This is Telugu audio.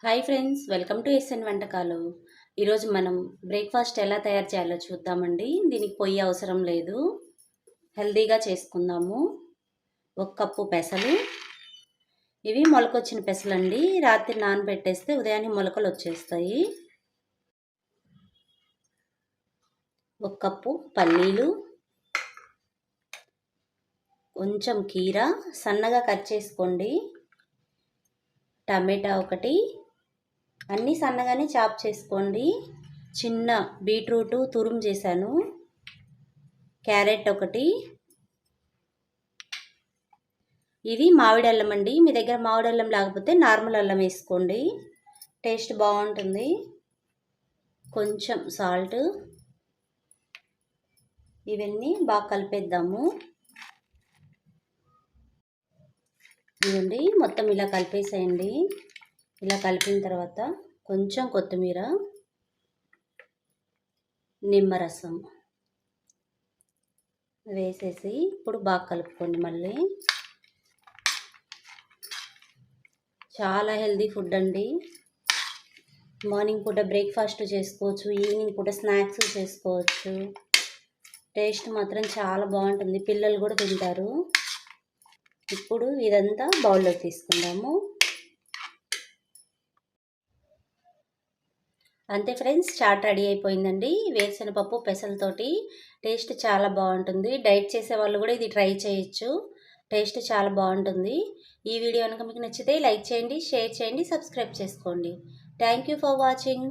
Hi friends, welcome to SN వంటకాలు. ఈరోజు మనం బ్రేక్ఫాస్ట్ ఎలా తయారు చేయాలో చూద్దామండి. దీనికి పొయ్యి అవసరం లేదు, హెల్తీగా చేసుకుందాము. 1 కప్పు పెసలు. ఇవి మొలకొచ్చిన పెసలండి. రాత్రి నానబెట్టేస్తే ఉదయాన్నే మొలకలు వచ్చేస్తాయి. 1 కప్పు పల్లీలు, కొంచెం కీరా సన్నగా కట్ చేసుకోండి. టమాటా ఒకటి, అన్నీ సన్నగానే చాప్ చేసుకోండి. చిన్న బీట్రూట్ తురుము చేశాను. క్యారెట్ ఒకటి. ఇది మామిడి అల్లం అండి. మీ దగ్గర మామిడి అల్లం లేకపోతే నార్మల్ అల్లం వేసుకోండి, టేస్ట్ బాగుంటుంది. కొంచెం సాల్ట్. ఇవన్నీ బాగా కలిపేద్దాము. ఇదండి మొత్తం ఇలా కలిపేసేయండి. ఇలా కలిపిన తర్వాత కొంచెం కొత్తిమీర, నిమ్మరసం వేసేసి ఇప్పుడు బాగా కలుపుకోండి. మళ్ళీ చాలా హెల్తీ ఫుడ్ అండి. మార్నింగ్ పూట బ్రేక్ఫాస్ట్ చేసుకోవచ్చు, ఈవినింగ్ పూట స్నాక్స్ చేసుకోవచ్చు. టేస్ట్ మాత్రం చాలా బాగుంటుంది, పిల్లలు కూడా తింటారు. ఇప్పుడు ఇదంతా బౌల్లోకి తీసుకుందాము. అంతే ఫ్రెండ్స్, చాట్ రెడీ అయిపోయిందండి. వేరుశనగపప్పు పెసలతోటి టేస్ట్ చాలా బాగుంటుంది. డైట్ చేసే వాళ్ళు కూడా ఇది ట్రై చేయొచ్చు, టేస్ట్ చాలా బాగుంటుంది. ఈ వీడియో కనుక మీకు నచ్చితే లైక్ చేయండి, షేర్ చేయండి, సబ్స్క్రైబ్ చేసుకోండి. Thank you for watching.